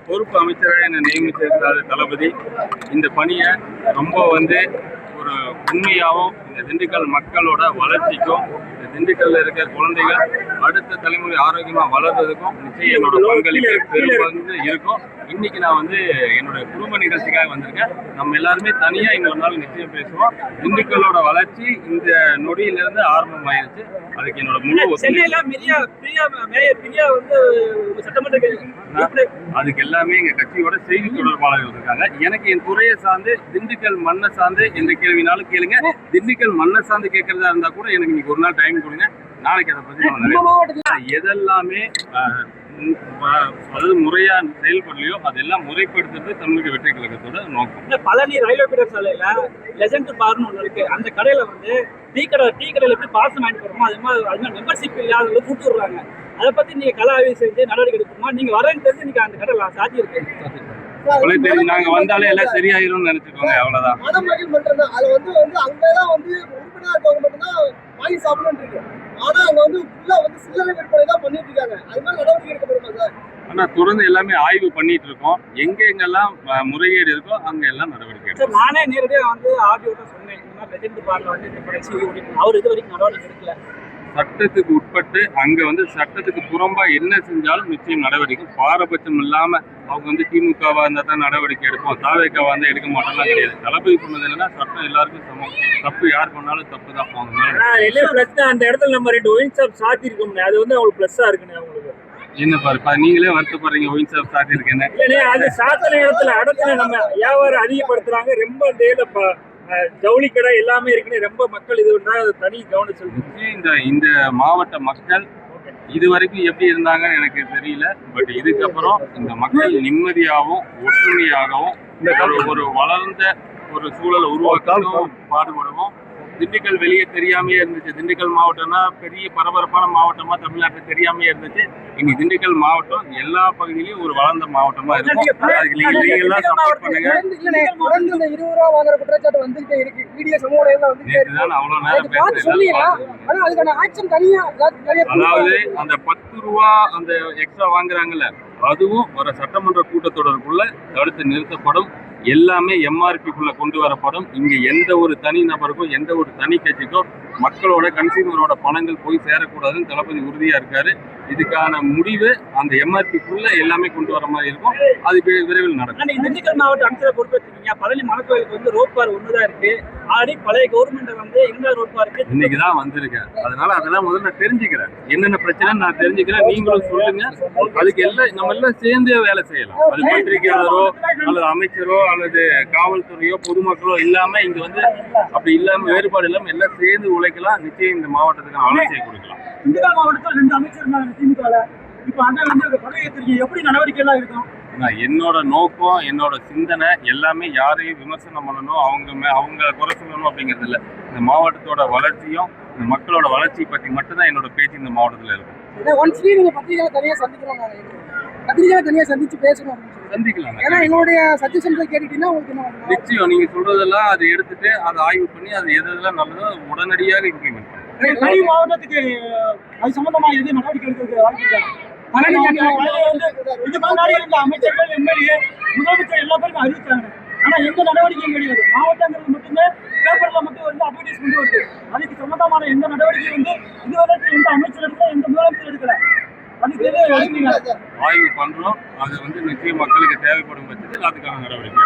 பொறுப்பு அமைச்சராக என்னை நியமிச்சிருக்கிறாரு தளபதி. இந்த பணியை ரொம்ப ஒரு உண்மையாகவும் இந்த திண்டுக்கல் மக்களோட வளர்ச்சிக்கும் இந்த திண்டுக்கல்ல இருக்கிற குழந்தைகள் அடுத்த தலைமுறை ஆரோக்கியமா வளர்றதுக்கும் நிச்சயம் என்னோட பங்களிப்பு பெரும்பங்கு இருக்கும். இன்னைக்கு நான் என்னோட குடும்ப நிகழ்ச்சிக்காக வந்திருக்கேன். நம்ம எல்லாருமே தனியா இன்னொரு நாள் நிச்சயம் பேசுவோம். திண்டுக்கல்லோட வளர்ச்சி இந்த நொடியிலிருந்து ஆரம்பமாயிருச்சு. அதுக்கு என்னோட முழு அதுக்கு எல்லாமே எங்க கட்சியோட செய்தி தொடர்பாளர்கள் இருக்காங்க. எனக்கு என் துறையை சார்ந்து திண்டுக்கல் மண்ணை சார்ந்து எந்த கேள்வினாலும் கேளுங்க. திண்டுக்கல் மண்ணை சார்ந்து கேட்கறதா இருந்தா கூட எனக்கு இன்னைக்கு ஒரு நாள் டைம் கொடுங்க. நாளைக்கு அதை பத்தி எதெல்லாமே முறையா செயல்படலையோ அதெல்லாம் முறைப்படுத்துறது தமிழக வெற்றி கழகத்தோட நோக்கம். பழனி ரயில்வே பீடர் சாலையில லெஜண்ட் பார்னு ஒண்ணு இருக்கு. அந்த கடையில டீ கடையில எப்படி பாசம் வாங்கிட்டு போறோமோ அது மாதிரி மெம்பர்ஷிப் இல்லாத கூட்டு வருவாங்க. அதை பத்தி நீங்க கல ஆய்வு செஞ்சு நடவடிக்கை எடுக்கணுமா? நீங்க வரேன்னு தெரிஞ்சு நீங்க அந்த கடையில சாத்தி இருக்கு. நாங்க வந்தாலே எல்லாம் சரியாயிரும் நினைச்சுக்கோங்க. அவ்வளவுதான். ஆனா தொடர்ந்து எல்லாமே ஆய்வு பண்ணிட்டு இருக்கோம். எங்கெல்லாம் முறைகேடு இருக்கோ அங்க எல்லாம் நடவடிக்கை எடுக்கும். நானே நேரடியா ஆடியோ சொன்னேன். அவர் இது வரைக்கும் நடவடிக்கை எடுக்கல. சட்டத்துக்கு உட்பட்டு அங்க சட்டத்துக்கு புறம்பா என்ன செஞ்சாலும் நிச்சயம் நடவடிக்கை. பாரபட்சம் இல்லாம அவங்க திமுகவா இருந்தா தான் நடவடிக்கை எடுப்போம், தாவேக்காவா இருந்தா எடுக்க மாட்டோம்லாம் கிடையாது. தளபதி சொன்னது என்னன்னா சட்டம் எல்லாருக்கும் சமம். தப்பு யார் பண்ணாலும் தப்பு தான். அவங்க அந்த இடத்துல நம்ம 2 ஒயின் ஷாப் சாத்தி இருக்கோம். அது அவங்களுக்கு பிளஸ்ஸா இருக்குன்னு அவங்களுக்கு என்ன பாருப்பா, நீங்களே வருத்தப்படுறீங்க ஒயின் ஷாப் சாத்தி இருக்குன்னு. அது சாத்தின இடத்துல இடத்துல நம்ம வியாபாரம் அதிகப்படுத்துறாங்க. ரொம்ப ஜவுளி கடை எல்லாமே இருக்குன்னு ரொம்ப மக்கள் இது தனி கவனிச்சு. இந்த மாவட்ட மக்கள் இது வரைக்கும் எப்படி இருந்தாங்கன்னு எனக்கு தெரியல. பட் இதுக்கப்புறம் இந்த மக்கள் நிம்மதியாகவும் ஒற்றுமையாகவும் ஒரு வளர்ந்த ஒரு சூழலை உருவாக்கவும் பாடுபடுவோம். திண்டுக்கல் வெளியே தெரியாமையே இருந்துச்சு. திண்டுக்கல் மாவட்டம்னா பெரிய பரபரப்பான மாவட்டமா தமிழ்நாட்டில் தெரியாமையே இருந்துச்சு. இன்னைக்கு திண்டுக்கல் மாவட்டம் எல்லா பகுதியிலையும் ஒரு வளர்ந்த மாவட்டமா இருக்கும். சப்போர்ட் பண்ணுங்க. அவ்வளவு நேரம் அதாவது அந்த 10 ரூபா அந்த எக்ஸ்ட்ரா வாங்குறாங்கல்ல, அதுவும் வர சட்டமன்ற கூட்டத்தொடருக்குள்ள தடுத்து நிறுத்தப்படும். எல்லாமே எம்ஆர்பிக்குள்ள கொண்டு வரப்படும். இங்க எந்த ஒரு தனி நபருக்கும் எந்த ஒரு தனி கட்சிக்கும் மக்களோட கன்சியூமரோட பணங்கள் போய் சேரக்கூடாதுன்னு தளபதி உறுதியா இருக்காரு. இதுக்கான முடிவு அந்த எம்ஆர்பிக்குள்ள எல்லாமே கொண்டு வர மாதிரி இருக்கும். அது விரைவில் நடக்கும். திண்டுக்கல் மாவட்ட அமைச்சரை பொறுப்பேற்றீங்க. பழனி மலைக்கோயிலுக்கு ரோட் பார் ஒண்ணுதான் இருக்கு. ஆல்ரெடி பழைய கவர்மெண்ட் எங்க ரோட் பார் இருக்கு. இன்னைக்குதான் வந்திருக்கேன். அதனால அதெல்லாம் முதல்ல நான் தெரிஞ்சுக்கிறேன். என்னென்ன பிரச்சனை நான் தெரிஞ்சுக்கிறேன். நீங்களும் சொல்லுங்க. அதுக்கு எல்லாம் நம்ம எல்லாம் சேர்ந்தே வேலை செய்யலாம். அது பத்திரிகையாளரோ அல்லது அமைச்சரோ அல்லது காவல்துறையோ பொதுமக்களோ இல்லாம இங்க அப்படி இல்லாம வேறுபாடு இல்லாம எல்லாம் சேர்ந்து உழைக்கலாம். நிச்சயம் இந்த மாவட்டத்துக்கான வளர்ச்சியை கொடுக்கலாம். திண்டுக்கல் மாவட்டத்தில் 2 அமைச்சர் திமுக இப்ப எப்படி நடவடிக்கை எல்லாம் இருக்கும்? என்னோட நோக்கம் என்னோட சிந்தனை எல்லாமே யாரையும் விமர்சனம் பண்ணணும், அவங்க குறை சொல்லணும் அப்படிங்கிறது இல்லை. இந்த மாவட்டத்தோட வளர்ச்சியும் இந்த மக்களோட வளர்ச்சி பற்றி மட்டும்தான் என்னோட பேச்சு இந்த மாவட்டத்தில் இருக்கும். நிச்சயம் நீங்க சொல்றதெல்லாம் அதை எடுத்துட்டு அதை ஆய்வு பண்ணி அது எதெல்லாம் நல்லதோ உடனடியாக இம்ப்ளிமெண்ட் பண்ணுங்க. மாவட்டத்துக்கு அது சம்பந்தமா எது நடவடிக்கை எடுக்கிறது அமைச்சர்கள் எம்எல்ஏ முதலமைச்சர் எல்லா பேருக்கும் அறிவிச்சாங்க. ஆனா எந்த நடவடிக்கையும் கிடையாது. மாவட்டங்கள் மட்டுமே பேப்பர்ல மட்டும் அட்வர்டைஸ்மெண்ட் வருது. அதுக்கு சம்பந்தமான எந்த நடவடிக்கை இதுவரைக்கும் எந்த அமைச்சர் எடுக்கல, எந்த முதலமைச்சர் எடுக்கல. அதுக்கு ஆய்வு பண்றோம். அது நிச்சயம் மக்களுக்கு தேவைப்படும் பட்சத்தில் அதுக்கான நடவடிக்கை.